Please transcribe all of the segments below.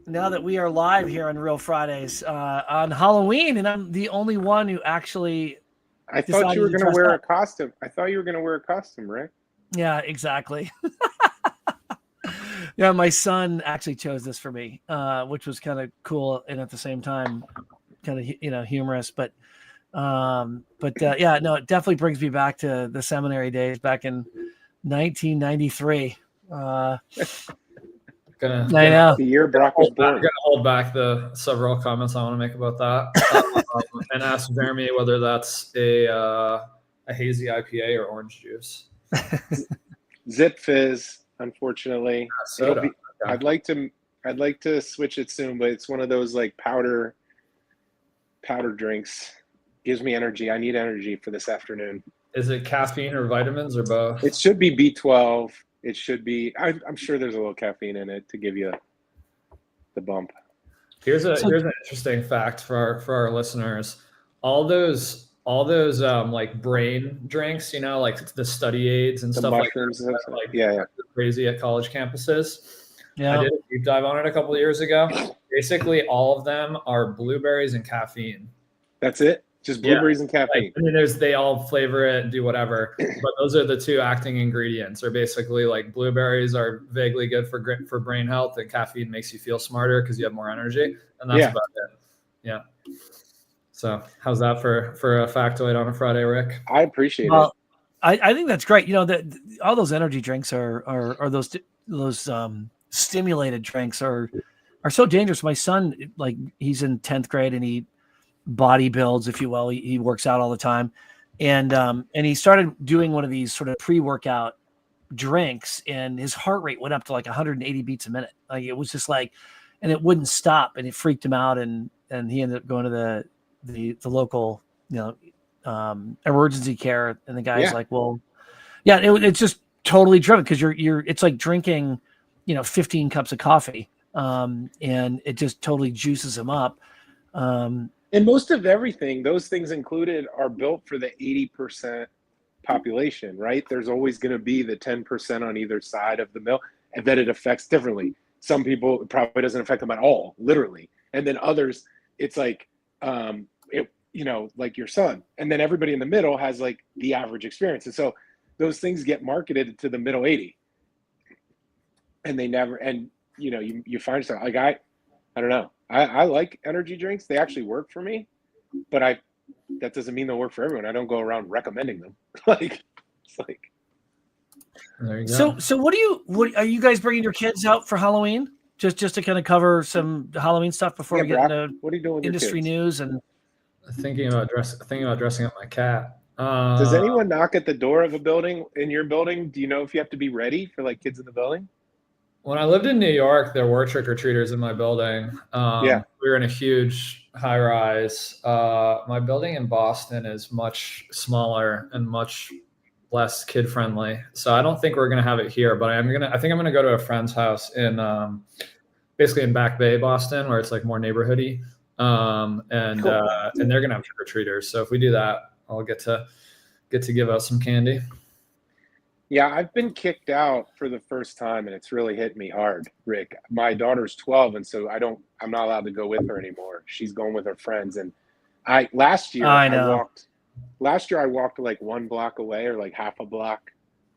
now that we are live here on Real Fridays on Halloween, and I'm the only one who actually I thought you were going to wear a costume. I thought you were going to wear a costume, Rick. Yeah, exactly. Yeah, my son actually chose this for me, which was kind of cool and at the same time kind of humorous. But yeah, no, it definitely brings me back to the seminary days back in 1993. I know. The year Brock was born. I'm gonna hold back the several comments I want to make about that, and ask Jeremy whether that's a hazy IPA or orange juice. Zip Fizz, unfortunately. Soda. I'd like to switch it soon, but it's one of those like powder drinks. Gives me energy. I need energy for this afternoon. Is it caffeine or vitamins or both? It should be B12. It should be. I'm sure there's a little caffeine in it to give you the bump. Here's an interesting fact for our listeners. All those like brain drinks, like the study aids and stuff like that, yeah, crazy at college campuses. Yeah, I did a deep dive on it a couple of years ago. Basically, all of them are blueberries and caffeine. That's it. Just blueberries and caffeine. I mean, they all flavor it and do whatever, but those are the two acting ingredients. Are basically like blueberries are vaguely good for brain health, and caffeine makes you feel smarter because you have more energy, and that's about it. Yeah. So how's that for a factoid on a Friday, Rick? I appreciate it. I think that's great. All those energy drinks are those stimulated drinks are so dangerous. My son, like, he's in 10th grade and he body builds, if you will. He works out all the time, and he started doing one of these sort of pre-workout drinks, and his heart rate went up to like 180 beats a minute. Like, it was just like, and it wouldn't stop, and it freaked him out, and he ended up going to the local emergency care, and the guy's like, well, yeah, it's just totally driven because it's like drinking 15 cups of coffee, and it just totally juices him up. And most of everything, those things included, are built for the 80% population, right? There's always going to be the 10% on either side of the mill, and that it affects differently. Some people, it probably doesn't affect them at all, literally. And then others, it's like, like your son. And then everybody in the middle has like the average experience. And so those things get marketed to the middle 80. And they never, and you find yourself like, I don't know. I like energy drinks. They actually work for me, but that doesn't mean they'll work for everyone. I don't go around recommending them. It's like. There you go. So what are you guys bringing your kids out for Halloween? Just to kind of cover some Halloween stuff before we get into what are you doing with industry news and thinking about dressing up my cat. Does anyone knock at the door of a building in your building? Do you know if you have to be ready for like kids in the building? When I lived in New York, there were trick-or-treaters in my building. We were in a huge high-rise. My building in Boston is much smaller and much less kid-friendly. So I don't think we're going to have it here, but I think I'm going to go to a friend's house in basically in Back Bay, Boston, where it's like more neighborhoody. And they're going to have trick-or-treaters. So if we do that, I'll get to give out some candy. Yeah, I've been kicked out for the first time, and it's really hit me hard, Rick. My daughter's 12, and so I'm not allowed to go with her anymore. She's going with her friends. And last year I walked like 1 block away, or like half a block.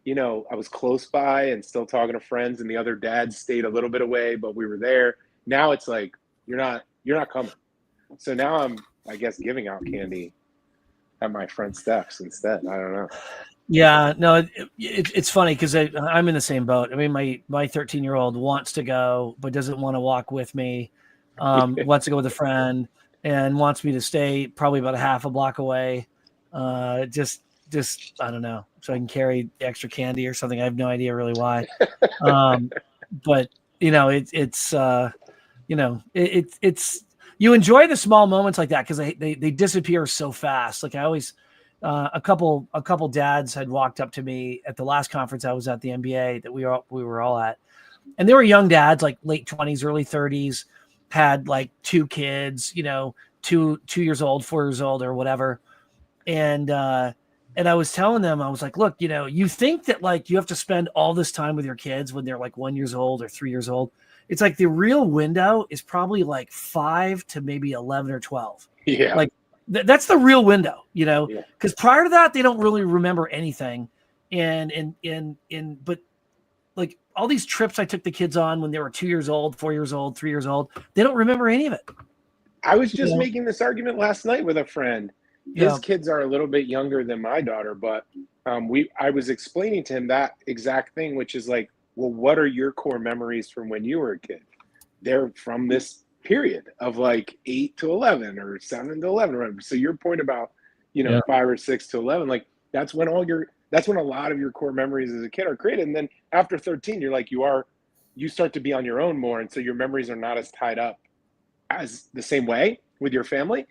I was close by and still talking to friends, and the other dads stayed a little bit away, but we were there. Now it's like, you're not coming. So now I'm, I guess, giving out candy at my front steps instead. I don't know. Yeah, no, it's funny because I'm in the same boat. I mean, my 13-year-old wants to go, but doesn't want to walk with me. Wants to go with a friend and wants me to stay probably about a half a block away. Just I don't know, so I can carry the extra candy or something. I have no idea really why. But it's you enjoy the small moments like that because they disappear so fast. Like I always. A couple dads had walked up to me at the last conference I was at, the NBA that we were all at, and they were young dads, like late 20s, early 30s, had like 2 kids, 2 years old, 4 years old, or whatever, and I was telling them, I was like, look, you think that like you have to spend all this time with your kids when they're like 1 year old or 3 years old, it's like the real window is probably like 5 to maybe 11 or 12. Yeah. Like that's the real window, you know, Yeah. because prior to that, they don't really remember anything. But like all these trips I took the kids on when they were 2 years old, 4 years old, 3 years old, they don't remember any of it. I was just making this argument last night with a friend. His kids are a little bit younger than my daughter, but I was explaining to him that exact thing, which is like, well, what are your core memories from when you were a kid? They're from this period of like 8 to 11 or 7 to 11. Right? So your point about, 5 or 6 to 11, like that's when a lot of your core memories as a kid are created. And then after 13, you're like, you start to be on your own more. And so your memories are not as tied up as the same way with your family.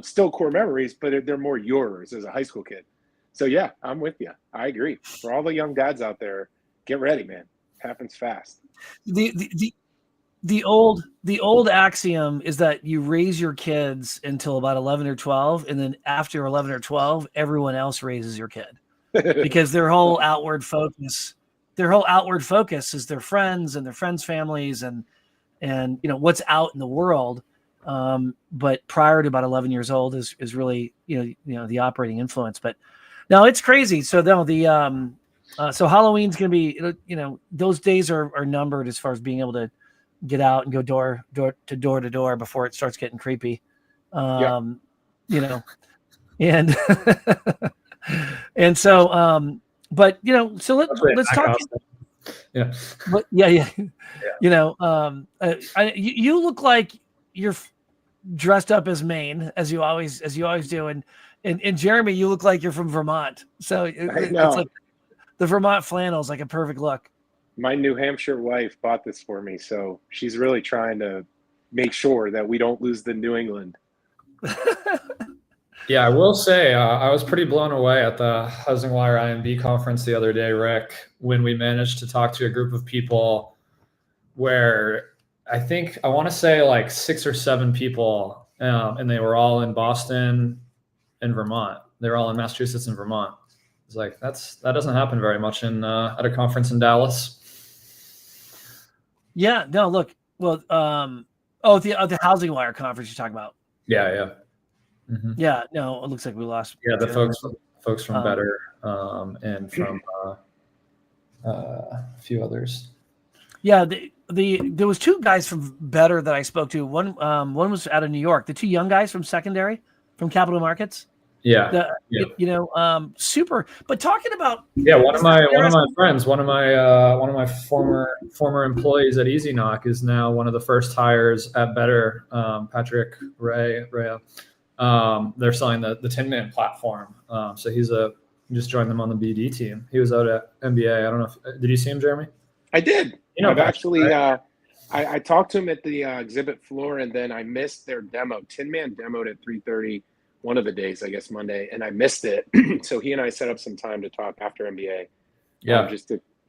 Still core memories, but they're more yours as a high school kid. So yeah, I'm with you. I agree. For all the young dads out there, get ready, man. It happens fast. The old axiom is that you raise your kids until about 11 or 12, and then after 11 or 12, everyone else raises your kid because their whole outward focus is their friends and their friends' families and what's out in the world. But prior to about 11 years old is really, the operating influence. But no, it's crazy. So so Halloween's going to be, those days are numbered as far as being able to get out and go door to door before it starts getting creepy. And, and so, but, so let's talk. Yeah. But yeah. You look like you're dressed up as Maine as you always do. And Jeremy, you look like you're from Vermont. So it's like the Vermont flannel is like a perfect look. My New Hampshire wife bought this for me. So she's really trying to make sure that we don't lose the New England. Yeah, I will say I was pretty blown away at the Housing Wire IMB conference the other day, Rick, when we managed to talk to a group of people where I want to say like 6 or 7 people, and they were all in Boston and Vermont. They were all in Massachusetts and Vermont. It's like that doesn't happen very much at a conference in Dallas. Yeah, no, look, well, the Housing Wire conference you're talking about. Yeah. Mm-hmm. Yeah, no, it looks like we lost. Yeah, the folks from Better and from a few others. Yeah, there was 2 guys from Better that I spoke to. One was out of New York. The 2 young guys from secondary, from capital markets. Yeah. Super. But talking about one of my friends, one of my former employees at Easy Knock is now one of the first hires at Better. Patrick Ray. They're selling the Tin Man platform. So just joined them on the BD team. He was out at MBA. I don't know did you see him, Jeremy? I did. I've actually, right? I talked to him at the exhibit floor, and then I missed their demo. Tin Man demoed at 3:30 one of the days, I guess Monday, and I missed it. So he and I set up some time to talk after MBA. Yeah.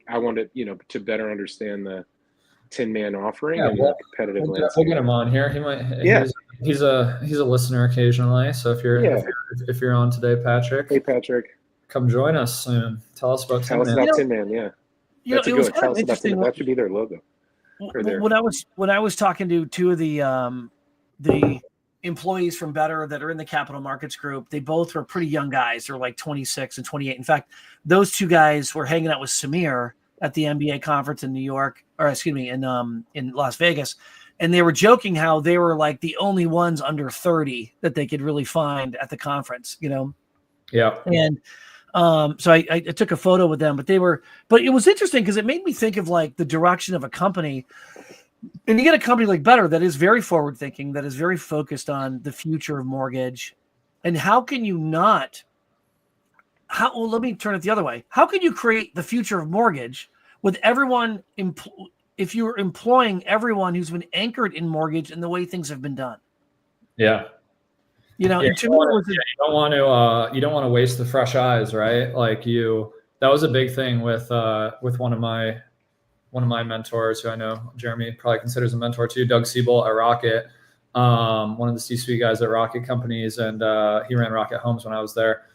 I wanted, to better understand the Tin Man offering and the competitive landscape. We'll get him on here. He might. Yeah. He's a listener occasionally. So if you're on today, Patrick. Hey, Patrick. Come join us soon. Tell us about Tin Man. Tell us about Tin Man. Yeah. That's a good. Tell us about Tin Man. That should be their logo. When I was talking to 2 of the employees from Better that are in the capital markets group, they both were pretty young guys. They're like 26 and 28. In fact, those 2 guys were hanging out with Samir at the MBA conference in New York, in Las Vegas. And they were joking how they were like the only ones under 30 that they could really find at the conference, Yeah. And so I took a photo with them, but it was interesting because it made me think of like the direction of a company. And you get a company like Better that is very forward thinking, that is very focused on the future of mortgage. And how can you let me turn it the other way. How can you create the future of mortgage with everyone, if you're employing everyone who's been anchored in mortgage and the way things have been done? Yeah. You don't want to waste the fresh eyes, right? Like that was a big thing with one of my mentors, who I know Jeremy probably considers a mentor too, Doug Siebel at Rocket, one of the C-suite guys at Rocket Companies, and he ran Rocket Homes when I was there.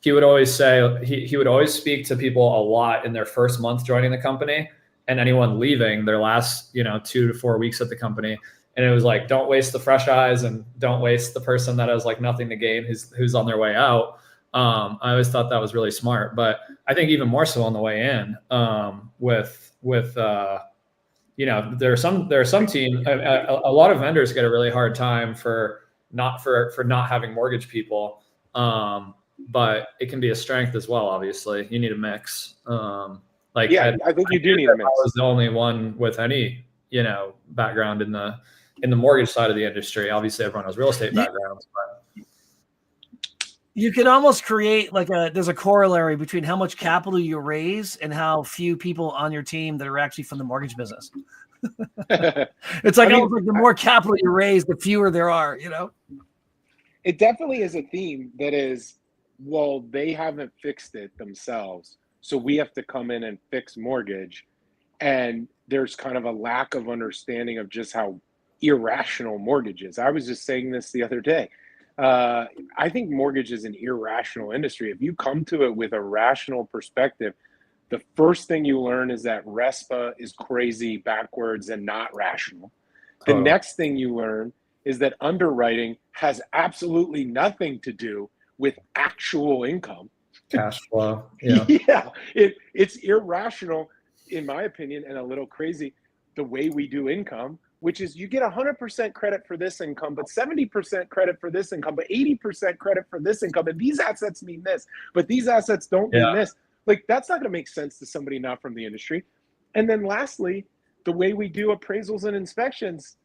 He would always say he would always speak to people a lot in their first month joining the company, and anyone leaving their last, 2 to 4 weeks at the company. And it was like, don't waste the fresh eyes and don't waste the person that has like nothing to gain who's on their way out. I always thought that was really smart, but I think even more so on the way in, there are some teams, a lot of vendors get a really hard time for not having mortgage people. But it can be a strength as well. Obviously you need a mix. I think you do need a mix. I was the only one with any, background in the mortgage side of the industry. Obviously everyone has real estate backgrounds, but you can almost create there's a corollary between how much capital you raise and how few people on your team that are actually from the mortgage business. It's like the more capital you raise, the fewer there are, It definitely is a theme that is, well, they haven't fixed it themselves, so we have to come in and fix mortgage. And there's kind of a lack of understanding of just how irrational mortgage is. I was just saying this the other day. I think mortgage is an irrational industry. If you come to it with a rational perspective, the first thing you learn is that RESPA is crazy, backwards, and not rational. The next thing you learn is that underwriting has absolutely nothing to do with actual income. Cash flow. Yeah. It's irrational, in my opinion, and a little crazy the way we do income, which is you get 100% credit for this income, but 70% credit for this income, but 80% credit for this income. And these assets mean this, but these assets don't mean this. Like, that's not going to make sense to somebody not from the industry. And then lastly, the way we do appraisals and inspections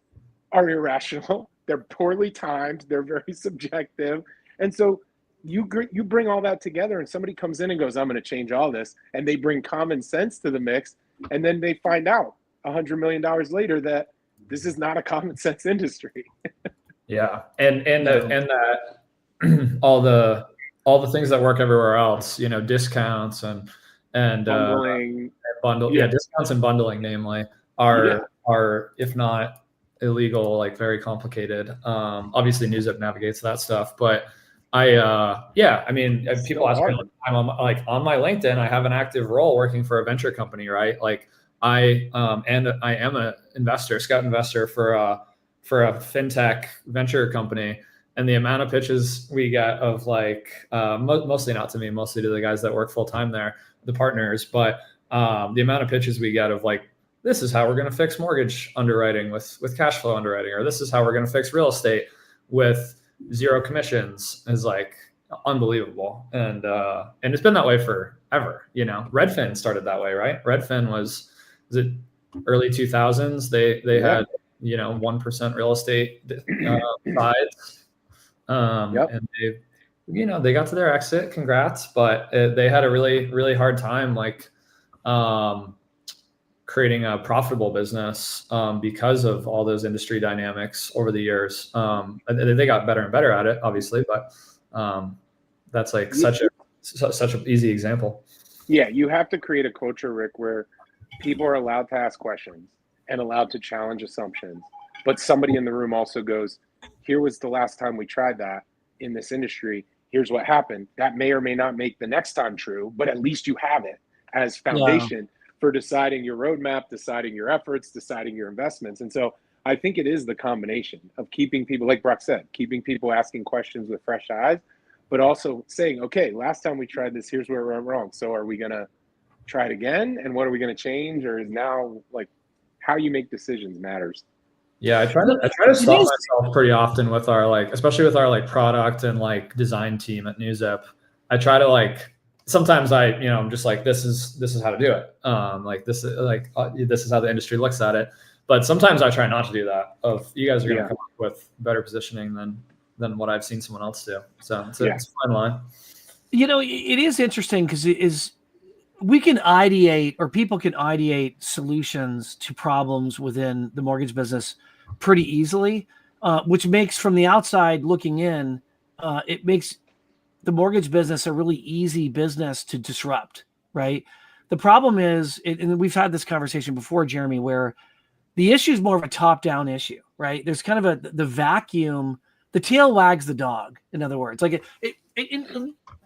are irrational. They're poorly timed. They're very subjective. And so you bring all that together and somebody comes in and goes, I'm going to change all this. And they bring common sense to the mix. And then they find out $100 million later that this is not a common sense industry. Yeah. And that all the things that work everywhere else, discounts and bundling, discounts and bundling, namely, are, if not illegal, like very complicated. Obviously NewsUp navigates that stuff, but people ask me, I'm on my LinkedIn, I have an active role working for a venture company, right? Like I am an investor, scout investor for a fintech venture company. And the amount of pitches we get of mostly not to me, mostly to the guys that work full time there, the partners, but the amount of pitches we get of this is how we're going to fix mortgage underwriting with cash flow underwriting, or this is how we're going to fix real estate with zero commissions is unbelievable. And it's been that way forever. Redfin started that way, right? Redfin was it early 2000s? They had 1% real estate sides. And they got to their exit, congrats, but they had a really, really hard time creating a profitable business because of all those industry dynamics over the years. They got better and better at it, obviously, but that's such an easy example. Yeah, you have to create a culture, Rick, where people are allowed to ask questions and allowed to challenge assumptions, but somebody in the room also goes, here was the last time we tried that in this industry. Here's what happened. That may or may not make the next time true, but at least you have it as foundation for deciding your roadmap, deciding your efforts, deciding your investments. And so I think it is the combination of keeping people, like Brock said, keeping people asking questions with fresh eyes, but also saying, okay, last time we tried this, here's where we went wrong. So are we going to try it again? And what are we going to change? Or is now how you make decisions matters. Yeah, I try to stop myself pretty often with our especially with our product and design team at NewsUp. I try to sometimes I'm just this is how to do it. This is how the industry looks at it. But sometimes I try not to do that. You guys are going to come up with better positioning than what I've seen someone else do. So it's a fine line. It is interesting because we can ideate, or people can ideate solutions to problems within the mortgage business pretty easily, which makes, from the outside looking in, it makes the mortgage business a really easy business to disrupt, right? The problem is, and we've had this conversation before, Jeremy, where the issue is more of a top-down issue, right? There's kind of the vacuum, the tail wags the dog, in other words. I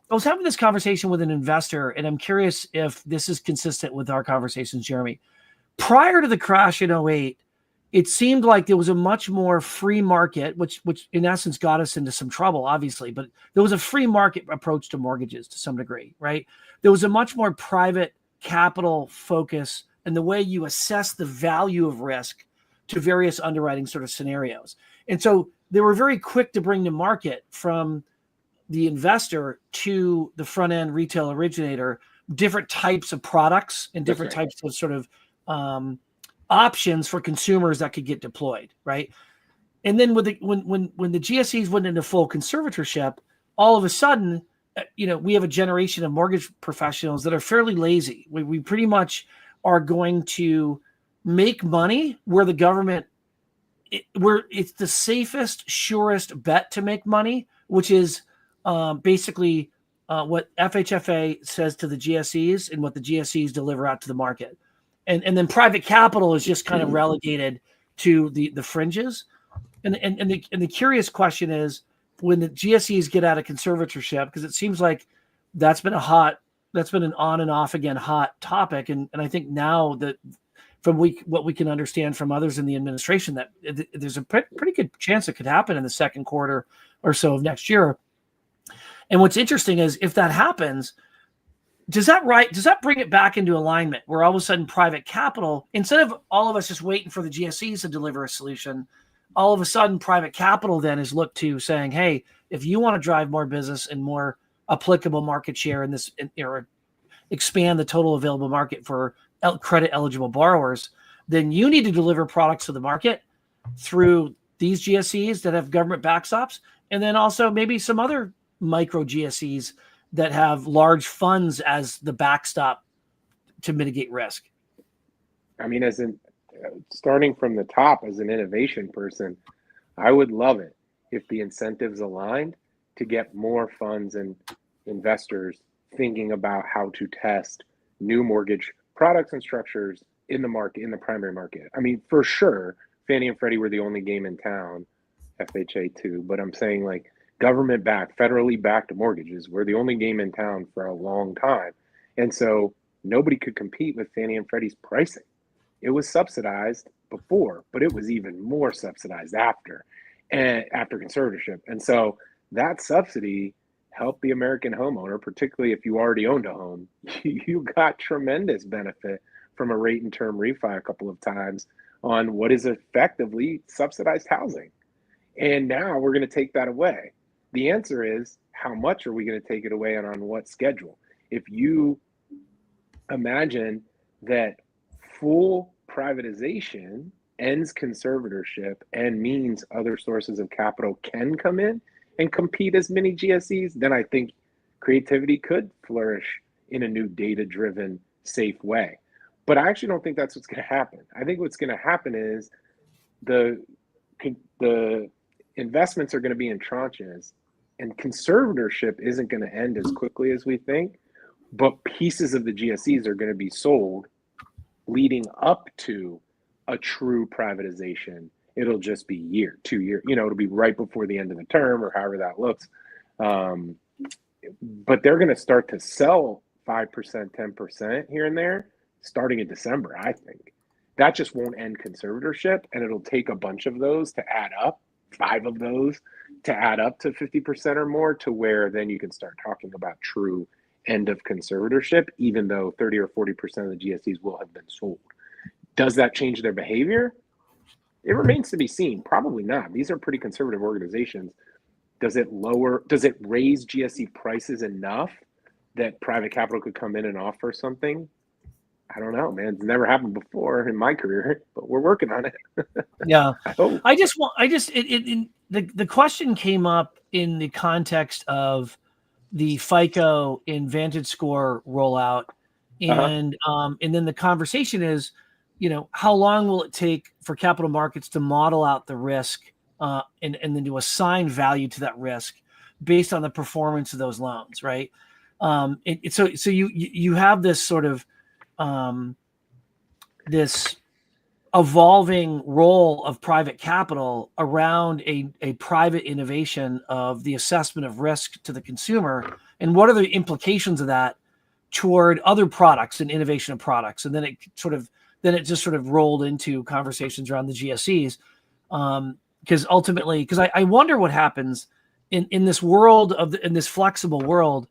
was having this conversation with an investor, and I'm curious if this is consistent with our conversations, Jeremy. prior to the crash in '08, it seemed like there was a much more free market, which in essence got us into some trouble, obviously, but there was a free market approach to mortgages to some degree, right? There was a much more private capital focus and the way you assess the value of risk to various underwriting sort of scenarios. And so they were very quick to bring to market from the investor to the front end retail originator, different types of products and different types of sort of options for consumers that could get deployed, right? And then when the GSEs went into full conservatorship, all of a sudden, we have a generation of mortgage professionals that are fairly lazy. We pretty much are going to make money where the government, where it's the safest, surest bet to make money, which is basically what FHFA says to the GSEs and what the GSEs deliver out to the market. And then private capital is just kind of relegated to the fringes. And the curious question is, when the GSEs get out of conservatorship, because it seems like that's been an on and off again hot topic. And I think now that from what we can understand from others in the administration, that there's a pretty good chance it could happen in the second quarter or so of next year. And what's interesting is, if that happens, does that bring it back into alignment where all of a sudden private capital, instead of all of us just waiting for the GSEs to deliver a solution, all of a sudden private capital then is looked to saying, hey, if you want to drive more business and more applicable market share in this, or expand the total available market for credit eligible borrowers, then you need to deliver products to the market through these GSEs that have government backstops, and then also maybe some other micro GSEs that have large funds as the backstop to mitigate risk. I mean, starting from the top, as an innovation person, I would love it if the incentives aligned to get more funds and investors thinking about how to test new mortgage products and structures in the market, in the primary market. I mean, for sure, Fannie and Freddie were the only game in town, FHA too, but I'm saying, like, government-backed, federally backed mortgages were the only game in town for a long time. And so nobody could compete with Fannie and Freddie's pricing. It was subsidized before, but it was even more subsidized after conservatorship. And so that subsidy helped the American homeowner, particularly if you already owned a home. You got tremendous benefit from a rate and term refi a couple of times on what is effectively subsidized housing. And now we're going to take that away. The answer is, how much are we going to take it away and on what schedule? If you imagine that full privatization ends conservatorship and means other sources of capital can come in and compete as many GSEs, then I think creativity could flourish in a new data-driven, safe way. But I actually don't think that's what's going to happen. I think what's going to happen is the investments are going to be in tranches, and conservatorship isn't going to end as quickly as we think, but pieces of the GSEs are going to be sold leading up to a true privatization. It'll just be 2 years, it'll be right before the end of the term or however that looks. But they're going to start to sell 5%, 10% here and there starting in December, I think. That just won't end conservatorship, and it'll take a bunch of those to add up, 5 of those to add up to 50% or more, to where then you can start talking about true end of conservatorship, even though 30 or 40% of the GSEs will have been sold. Does that change their behavior? It remains to be seen. Probably not. These are pretty conservative organizations. Does it raise GSE prices enough that private capital could come in and offer something? I don't know, man. It's never happened before in my career, but we're working on it. Yeah. I hope. The question came up in the context of the FICO and Vantage Score rollout. And then the conversation is, how long will it take for capital markets to model out the risk and then to assign value to that risk based on the performance of those loans, right? So you have this sort of this evolving role of private capital around a private innovation of the assessment of risk to the consumer, and what are the implications of that toward other products and innovation of products. And then it sort of then it just sort of rolled into conversations around the GSEs. Because ultimately, because I wonder what happens in this world in this flexible world.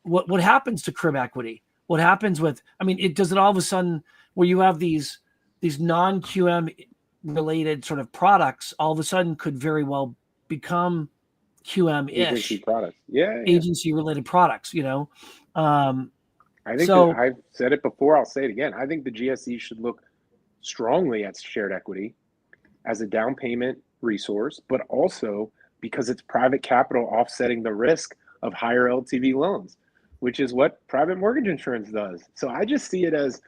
What happens to crib equity? What happens with? I mean, does it all of a sudden where you have these non-QM related sort of products all of a sudden could very well become QM-ish agency products, agency related products. I think I've said it before. I'll say it again. I think the GSE should look strongly at shared equity as a down payment resource, but also because it's private capital offsetting the risk of higher LTV loans, which is what private mortgage insurance does. So I just see it as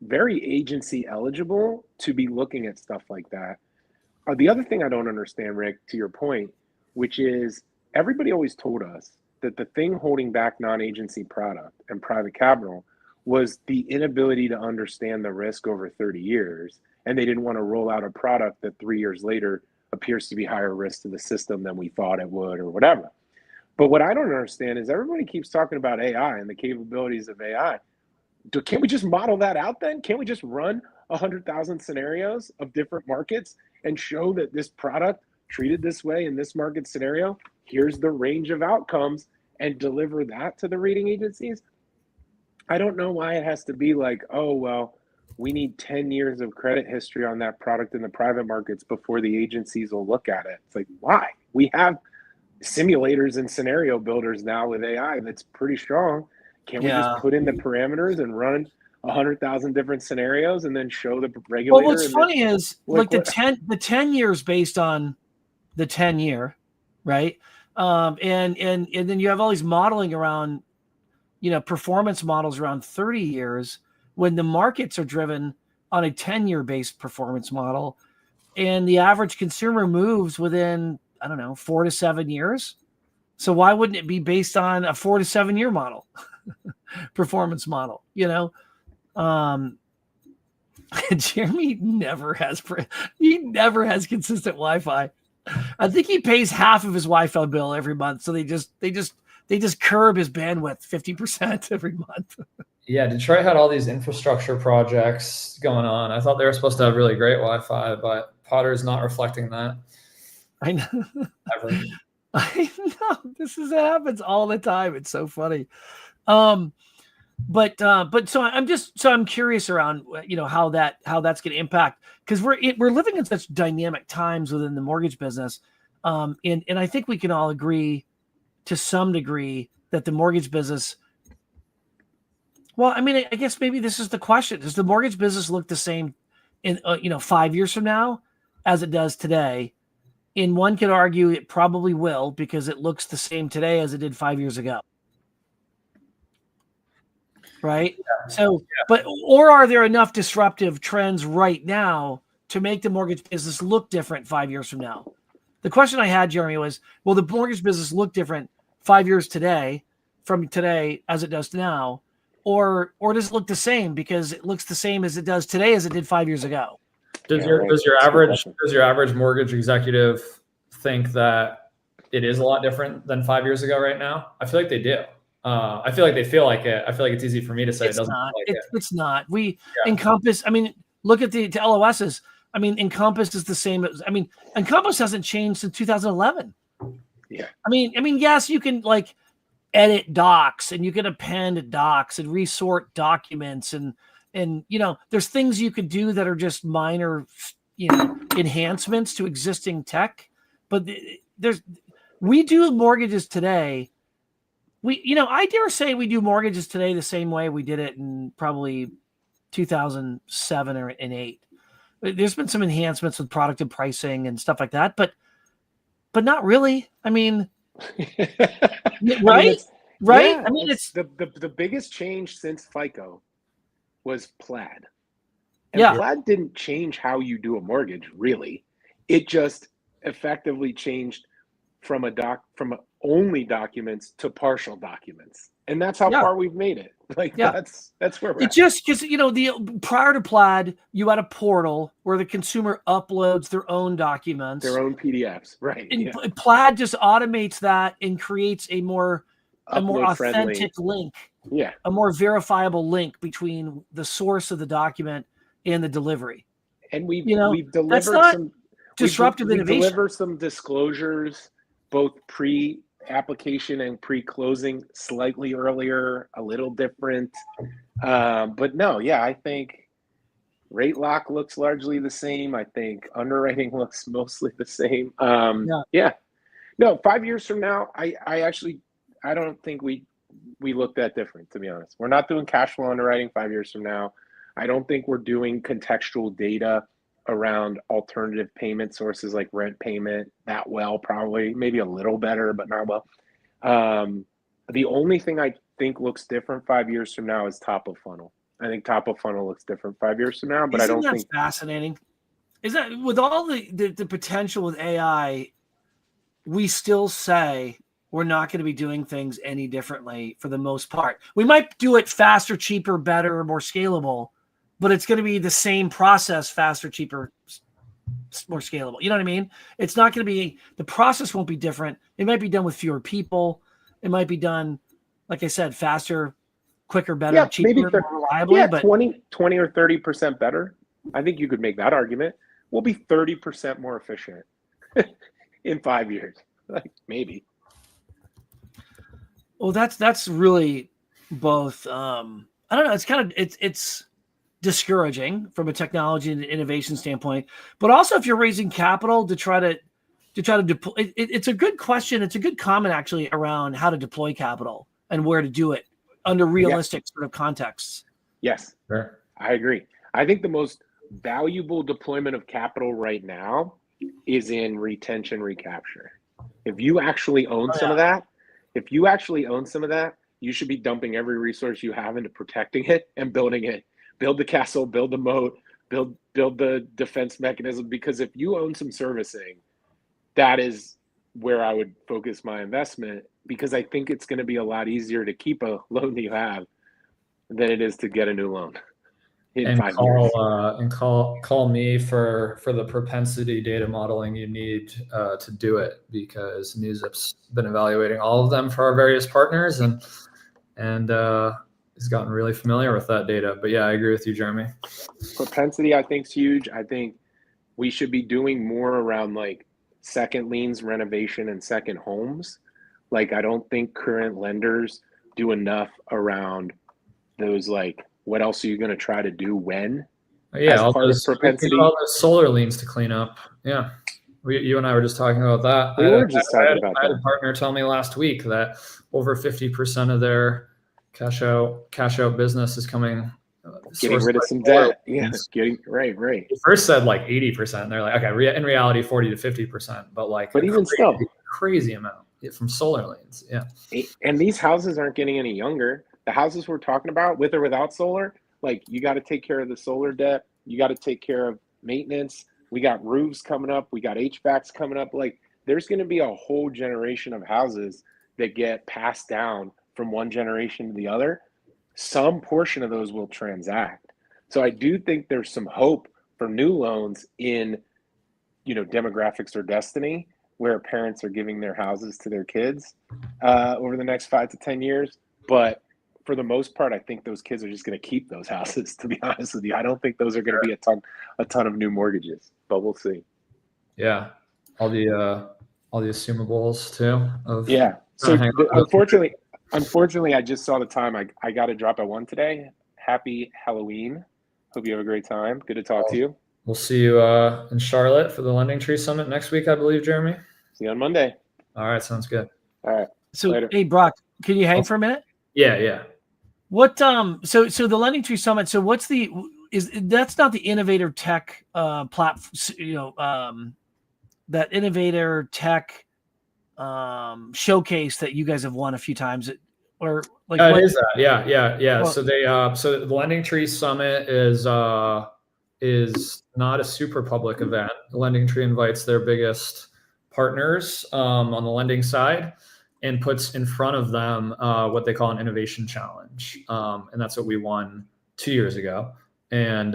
very agency eligible to be looking at stuff like that. The other thing I don't understand, Rick, to your point, which is everybody always told us that the thing holding back non-agency product and private capital was the inability to understand the risk over 30 years. And they didn't want to roll out a product that 3 years later appears to be higher risk to the system than we thought it would or whatever. But what I don't understand is everybody keeps talking about AI and the capabilities of AI. Can't we just model that out then? Can't we just run 100,000 scenarios of different markets and show that this product treated this way in this market scenario, here's the range of outcomes, and deliver that to the rating agencies? I don't know why it has to be like, oh, well, we need 10 years of credit history on that product in the private markets before the agencies will look at it. It's like, why? We have simulators and scenario builders now with AI that's pretty strong. Can't we just put in the parameters and run 100,000 different scenarios and then show the regulator? Well, what's funny is like the 10 years based on the 10 year, right? And then you have all these modeling around, performance models around 30 years when the markets are driven on a 10-year based performance model, and the average consumer moves within, 4 to 7 years. So why wouldn't it be based on a 4 to 7 year model, performance model? Jeremy never has consistent Wi-Fi. I think he pays half of his Wi-Fi bill every month, so they just curb his bandwidth 50% every month. Yeah, Detroit had all these infrastructure projects going on. I thought they were supposed to have really great Wi-Fi, but Potter's not reflecting that. I know. Ever. I know. This happens all the time. It's so funny. But so I'm curious around how that's going to impact, because we're living in such dynamic times within the mortgage business, and I think we can all agree to some degree that the mortgage business. Well, I mean, I guess maybe this is the question: does the mortgage business look the same in 5 years from now as it does today? And one could argue it probably will, because it looks the same today as it did 5 years ago. Right. Yeah. So, or are there enough disruptive trends right now to make the mortgage business look different 5 years from now? The question I had, Jeremy, was, will the mortgage business look different 5 years from today as it does now? Or does it look the same because it looks the same as it does today as it did 5 years ago? Does your average mortgage executive think that it is a lot different than 5 years ago right now? I feel like they do. I feel like they feel like it. I feel like it's easy for me to say it doesn't feel like it. It's not. Encompass, I mean, look at the LOSs. I mean, Encompass is the same. Encompass hasn't changed since 2011. Yeah. I mean, yes, you can like edit docs and you can append docs and resort documents and there's things you could do that are just minor, enhancements to existing tech. But we do mortgages today. I dare say we do mortgages today the same way we did it in probably 2007 or 8. There's been some enhancements with product and pricing and stuff like that, but not really. I mean, right? Right? Yeah, I mean, it's the biggest change since FICO was Plaid. And Plaid didn't change how you do a mortgage, really. It just effectively changed from only documents to partial documents. And that's how far we've made it. That's where we're at. Just because, prior to Plaid, you had a portal where the consumer uploads their own documents. Their own PDFs, right. And Plaid just automates that and creates a more authentic link. Yeah. A more verifiable link between the source of the document in the delivery. And we've that's delivered not some disruptive innovation. We deliver some disclosures, both pre-application and pre-closing, slightly earlier, a little different. But no, yeah, I think rate lock looks largely the same. I think underwriting looks mostly the same. Yeah. No, 5 years from now, I don't think we look that different, to be honest. We're not doing cash flow underwriting 5 years from now. I don't think we're doing contextual data around alternative payment sources like rent payment that well, probably, maybe a little better, but not well. The only thing I think looks different 5 years from now is top of funnel. I think top of funnel looks different 5 years from now, but I don't think that's fascinating. Is that with all the potential with AI, we still say we're not going to be doing things any differently for the most part. We might do it faster, cheaper, better, more scalable, but it's going to be the same process, faster, cheaper, more scalable. You know what I mean? It's not going to be, the process won't be different. It might be done with fewer people. It might be done, like I said, faster, quicker, better, cheaper, maybe more reliably. But 20 or 30% better. I think you could make that argument. We'll be 30% more efficient in 5 years. Like, maybe. Well, that's really both. I don't know. It's kind of it's discouraging from a technology and innovation standpoint, but also if you're raising capital to try to deploy, it's a good question. It's a good comment actually around how to deploy capital and where to do it under realistic sort of contexts. Yes, sure. I agree. I think the most valuable deployment of capital right now is in retention recapture. If you actually own some of that, you should be dumping every resource you have into protecting it and building it. Build the castle, build the moat, build the defense mechanism. Because if you own some servicing, that is where I would focus my investment, because I think it's going to be a lot easier to keep a loan that you have than it is to get a new loan in 5 years. Call me for the propensity data modeling you need to do it, because Newzip's been evaluating all of them for our various partners, and has gotten really familiar with that data. But yeah, I agree with you, Jeremy. Propensity, I think, is huge. I think we should be doing more around like second liens, renovation, and second homes. Like, I don't think current lenders do enough around those, like, what else are you going to try to do when? Yeah, all those propensity. All those solar liens to clean up. Yeah, you and I were just talking about that. We were just talking about that. I had a partner tell me last week that over 50% of their cash out business is coming. Getting rid of some debt. Yeah, right. He first said like 80%. They're like, okay, in reality, 40 to 50%, but even still, crazy amount from solar liens. Yeah, and these houses aren't getting any younger. The houses we're talking about, with or without solar, like, you got to take care of the solar debt. You got to take care of maintenance. We got roofs coming up. We got HVACs coming up. Like, there's going to be a whole generation of houses that get passed down from one generation to the other. Some portion of those will transact. So I do think there's some hope for new loans in, demographics or destiny, where parents are giving their houses to their kids over the next 5 to 10 years. But for the most part, I think those kids are just going to keep those houses, to be honest with you. I don't think those are going to be a ton of new mortgages, but we'll see. Yeah. All the assumables too. So unfortunately, I just saw the time. I got to drop at 1 today. Happy Halloween. Hope you have a great time. Good to talk to you. We'll see you in Charlotte for the Lending Tree Summit next week, I believe, Jeremy. See you on Monday. All right. Sounds good. All right. So, later. Hey, Brock, can you hang for a minute? Yeah. What so the Lending Tree Summit, so what's that's not the innovator tech platform, that innovator tech showcase that you guys have won a few times, or like it is that. Yeah. Well, So the Lending Tree Summit is not a super public event. The Lending Tree invites their biggest partners on the lending side and puts in front of them what they call an innovation challenge. And that's what we won 2 years ago. And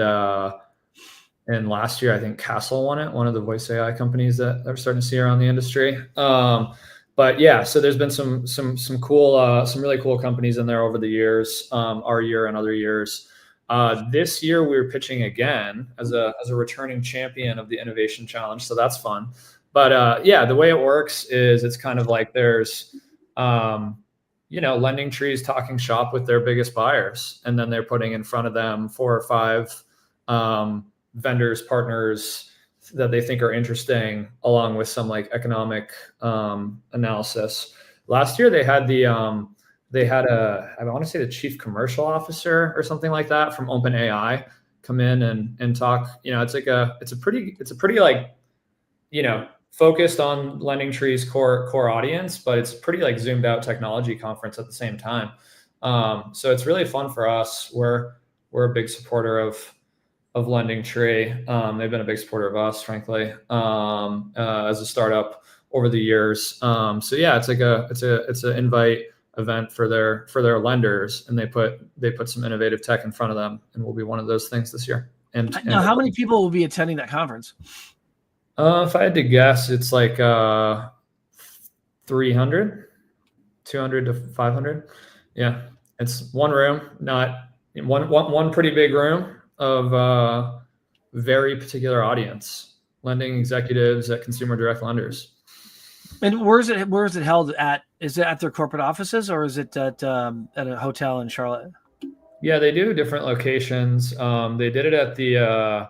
last year, I think Castle won it, one of the voice AI companies that are starting to see around the industry. But yeah, so there's been some cool, some really cool companies in there over the years, our year and other years. This year we were pitching again as a returning champion of the Innovation Challenge, so that's fun. But yeah, the way it works is it's kind of like there's Lending Tree's talking shop with their biggest buyers, and then they're putting in front of them 4 or 5 vendors, partners that they think are interesting, along with some like economic analysis. Last year they had I want to say the chief commercial officer or something like that from OpenAI come in and talk. It's a pretty like, focused on Lending Tree's core audience, but it's pretty like zoomed out technology conference at the same time. So it's really fun for us. We're a big supporter of Lending Tree. They've been a big supporter of us, frankly, as a startup over the years. So yeah, it's an invite event for their lenders, and they put some innovative tech in front of them, and we'll be one of those things this year. And now, how many people will be attending that conference? If I had to guess, it's like 300, 200 to 500. Yeah, it's one room, not one pretty big room of very particular audience, lending executives at consumer direct lenders. And where is it held at? Is it at their corporate offices, or is it at a hotel in Charlotte? Yeah, they do different locations. They did it at the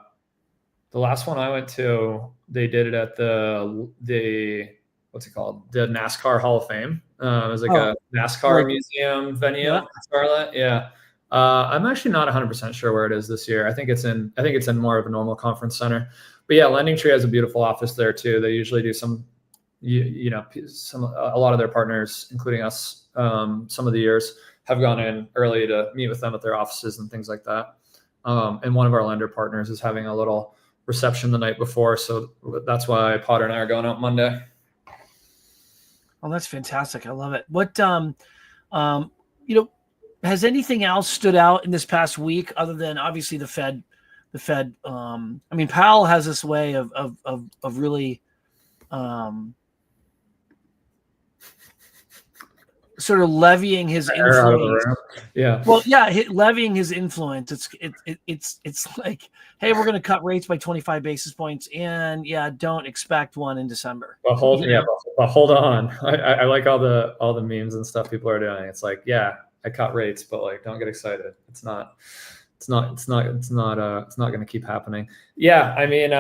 last one I went to. They did it at the what's it called? The NASCAR Hall of Fame. It was like a NASCAR museum venue in Charlotte. Yeah. I'm actually not 100% sure where it is this year. I think it's in more of a normal conference center. But yeah, Lending Tree has a beautiful office there too. They usually do a lot of their partners, including us, some of the years have gone in early to meet with them at their offices and things like that. And one of our lender partners is having a little reception the night before, so that's why Potter and I are going out Monday. Oh, that's fantastic! I love it. What has anything else stood out in this past week other than obviously the Fed? I mean, Powell has this way of really sort of levying his influence. Yeah. Well, yeah, levying his influence. It's like, hey, we're going to cut rates by 25 basis points, and yeah, don't expect one in December. But hold on. I like all the memes and stuff people are doing. It's like, yeah, I cut rates, but like, don't get excited. It's not going to keep happening. Yeah, I mean,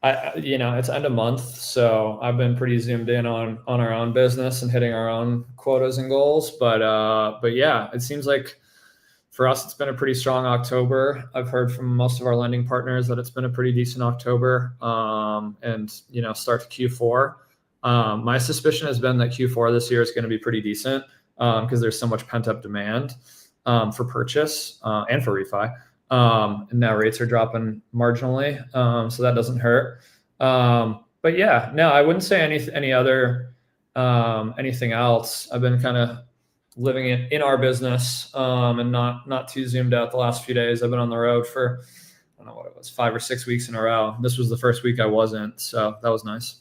it's end of month, so I've been pretty zoomed in on our own business and hitting our own quotas and goals. But yeah, it seems like for us, it's been a pretty strong October. I've heard from most of our lending partners that it's been a pretty decent October, and start to Q4. My suspicion has been that Q4 this year is going to be pretty decent because there's so much pent up demand for purchase and for refi. And now rates are dropping marginally, so that doesn't hurt. But yeah, no, I wouldn't say anything else. I've been kind of living in our business and not too zoomed out the last few days. I've been on the road for, I don't know what it was, 5 or 6 weeks in a row. This was the first week I wasn't, so that was nice.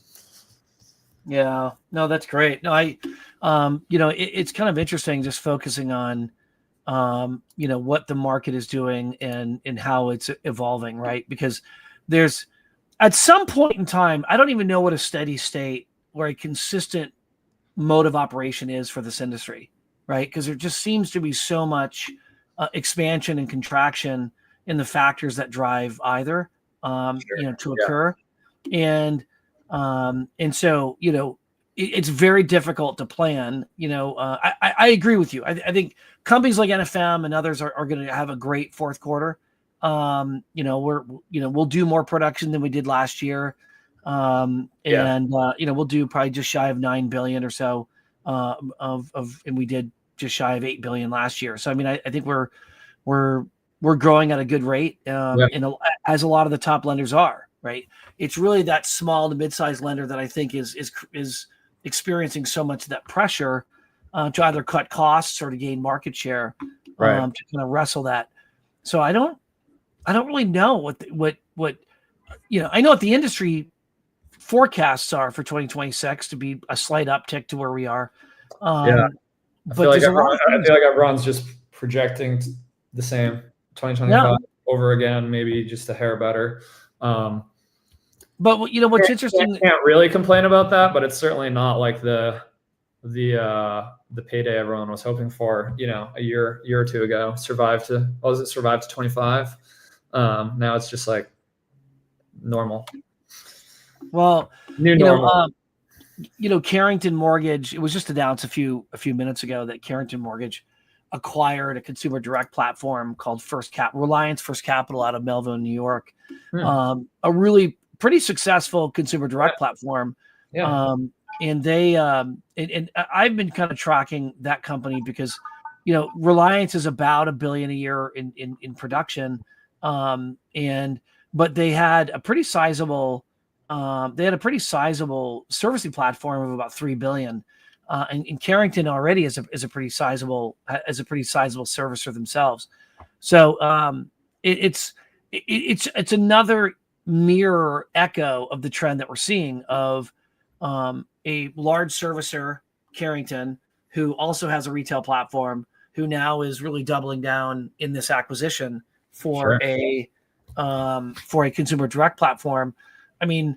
Yeah, no, that's great. No, it's kind of interesting just focusing on what the market is doing and how it's evolving, right? Because there's at some point in time, I don't even know what a steady state or a consistent mode of operation is for this industry, right? Because there just seems to be so much expansion and contraction in the factors that drive either, to occur. And so, it's very difficult to plan. I agree with you. I think companies like NFM and others are going to have a great fourth quarter. We'll do more production than we did last year. And we'll do probably just shy of 9 billion or so and we did just shy of 8 billion last year. So, I mean, I think we're growing at a good rate, as a lot of the top lenders are, right? It's really that small to mid-sized lender that I think is experiencing so much of that pressure to either cut costs or to gain market share, to kind of wrestle that. So I don't really know what I know what the industry forecasts are for 2026 to be a slight uptick to where we are. I feel like everyone's just projecting the same. 2025 over again, maybe just a hair better. But what's interesting, can't really complain about that, but it's certainly not like the payday everyone was hoping for, a year or two ago. Survive to 25. Now it's just like normal. Well, new normal. Carrington Mortgage, it was just announced a few minutes ago that Carrington Mortgage acquired a consumer direct platform called Reliance First Capital out of Melville, New York. A really pretty successful consumer direct platform. Yeah. And they and I've been kind of tracking that company because Reliance is about $1 billion a year in production, but they had a pretty sizable servicing platform of about $3 billion, and Carrington already is a pretty sizable servicer themselves. So it's another mirror echo of the trend that we're seeing of a large servicer, Carrington, who also has a retail platform, who now is really doubling down in this acquisition for a consumer direct platform. I mean,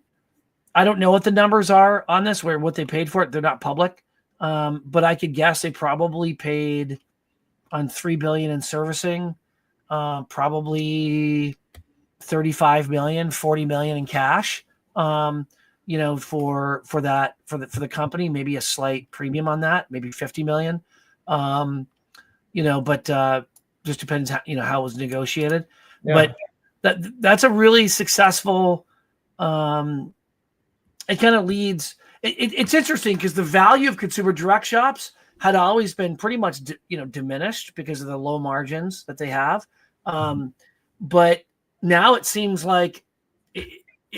I don't know what the numbers are on this, what they paid for it. They're not public, but I could guess they probably paid on $3 billion in servicing, probably $35 million, $40 million in cash. For the company, maybe a slight premium on that, maybe $50 million. But just depends how it was negotiated. Yeah. But that's a really successful. It kind of leads. It's interesting because the value of consumer direct shops had always been pretty much diminished because of the low margins that they have. But now it seems like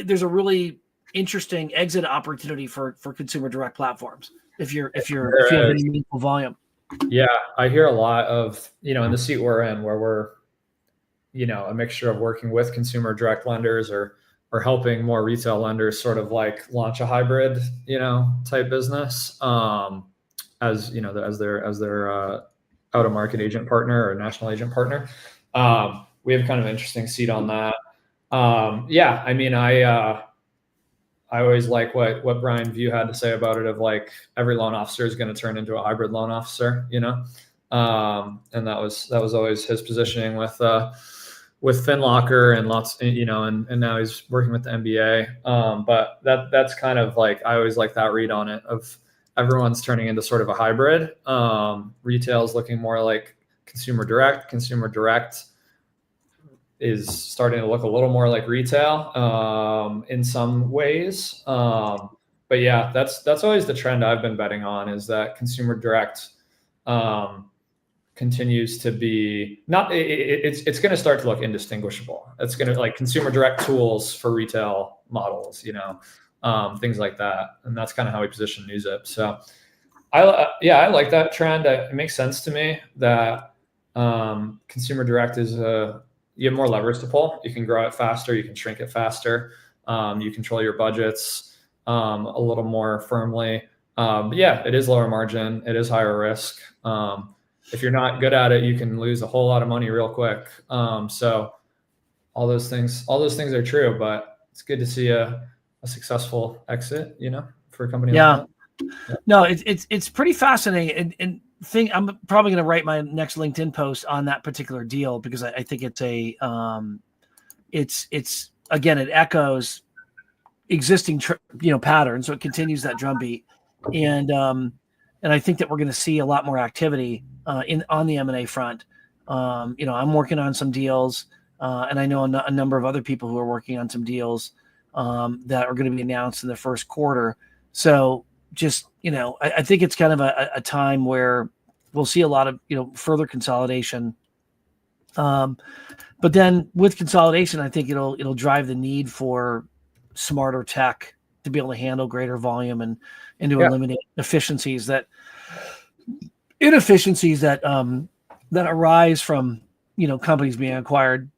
there's a really interesting exit opportunity for consumer direct platforms if you have any meaningful volume. Yeah, I hear a lot of in the seat we're in, where we're a mixture of working with consumer direct lenders or helping more retail lenders sort of like launch a hybrid type business as their out of market agent partner or national agent partner. We have kind of an interesting seat on that. Yeah, I mean, I always like what Brian View had to say about it, of like every loan officer is going to turn into a hybrid loan officer, and that was always his positioning with FinLocker and lots, and now he's working with the NBA. But that's kind of like, I always like that read on it, of everyone's turning into sort of a hybrid. Retail is looking more like consumer direct. Consumer direct is starting to look a little more like retail in some ways. But yeah, that's always the trend I've been betting on, is that consumer direct continues to be it's going to start to look indistinguishable. It's going to, like, consumer direct tools for retail models, things like that. And that's kind of how we position NewsZip. So I like that trend. It makes sense to me that consumer direct is you have more levers to pull. You can grow it faster. You can shrink it faster. You control your budgets a little more firmly. But yeah, it is lower margin. It is higher risk. If you're not good at it, you can lose a whole lot of money real quick. So all those things are true, but it's good to see a successful exit, for a company. Yeah. Like that. Yeah. No, it's pretty fascinating. And I'm probably going to write my next LinkedIn post on that particular deal, because I think it's it's again, it echoes existing patterns. So it continues that drumbeat. And I think that we're going to see a lot more activity on the M&A front. I'm working on some deals, and I know a number of other people who are working on some deals that are going to be announced in the first quarter. So just, I think it's kind of a time where we'll see a lot of, further consolidation. But then with consolidation, I think it'll drive the need for smarter tech to be able to handle greater volume and to eliminate inefficiencies that arise from, companies being acquired.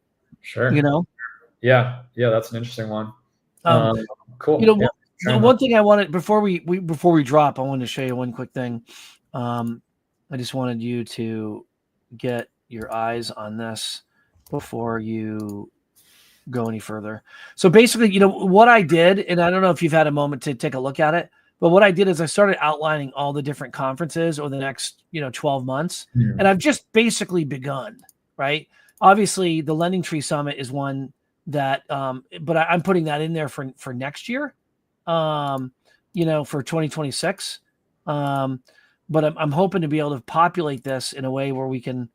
Sure. Yeah. That's an interesting one. Cool. One thing I wanted before we drop, I wanted to show you one quick thing. I just wanted you to get your eyes on this. before you go any further. So basically, what I did, and I don't know if you've had a moment to take a look at it, but what I did is I started outlining all the different conferences over the next, 12 months. And I've just basically begun, right? Obviously the Lending Tree Summit is one that, but I'm putting that in there for next year, for 2026. But I'm hoping to be able to populate this in a way where we can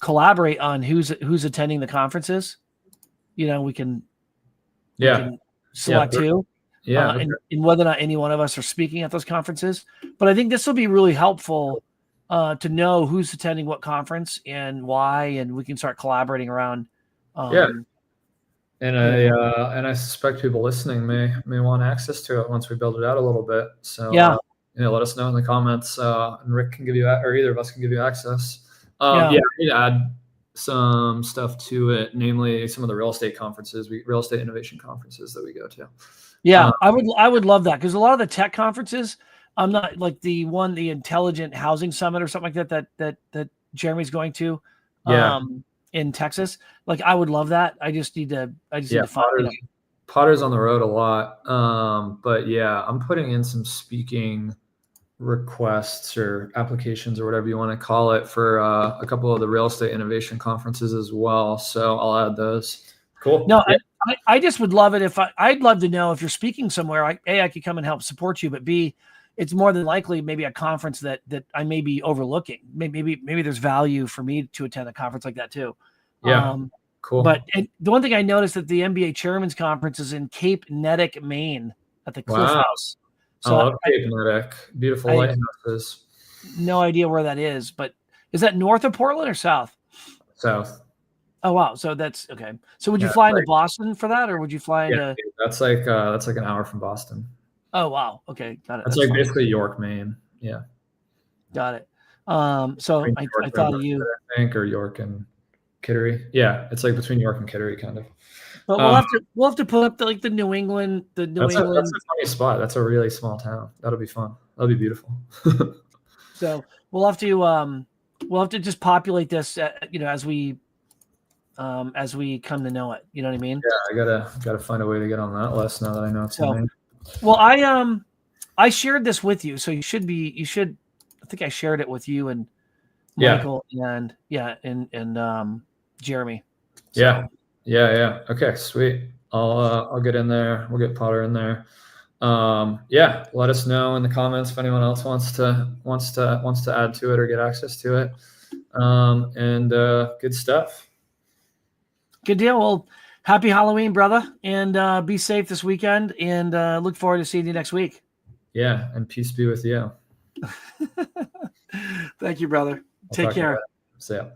collaborate on who's attending the conferences. We can select who, and whether or not any one of us are speaking at those conferences. But I think this will be really helpful to know who's attending what conference and why, and we can start collaborating around. And I suspect people listening may want access to it once we build it out a little bit. So let us know in the comments, and Rick can give you, or either of us can give you access. I need to add some stuff to it, namely some of the real estate conferences, real estate innovation conferences that we go to. Yeah, I would love that, because a lot of the tech conferences, I'm not like the Intelligent Housing Summit or something like that Jeremy's going to. In Texas, like I would love that. I just need to find Potter's on the road a lot. But yeah, I'm putting in some speaking requests or applications or whatever you want to call it for a couple of the real estate innovation conferences as well. So I'll add those. Cool. No, yeah. I just would love it if I'd love to know if you're speaking somewhere. I could come and help support you, but B, it's more than likely maybe a conference that I may be overlooking. Maybe there's value for me to attend a conference like that too. Yeah, cool. But the one thing I noticed that the MBA Chairman's Conference is in Cape Neddick, Maine, at the Cliff House. So I love Cape Neddick. Beautiful lighthouses. No idea where that is, but is that north of Portland or south? South. Oh wow, so that's okay. So would you fly into Boston for that, or would you fly into? That's like an hour from Boston. Oh wow, okay, got it. That's like basically York, Maine. Yeah, got it. So I thought of you. I think, or York and Kittery. Yeah, it's like between York and Kittery, kind of. But we'll have to put up the New England. That's a funny spot. That's a really small town. That'll be fun. That'll be beautiful. So we'll have to just populate this, as we come to know it. You know what I mean? Yeah, I gotta find a way to get on that list now that I know it's in. Well, I shared this with you, so you should. I think I shared it with you and Michael and Jeremy. So. Yeah. Okay, sweet. I'll get in there. We'll get Potter in there. Let us know in the comments if anyone else wants to add to it or get access to it. And good stuff. Good deal. Well, happy Halloween, brother, and be safe this weekend, and look forward to seeing you next week. Yeah, and peace be with you. Thank you, brother. Take care. See ya.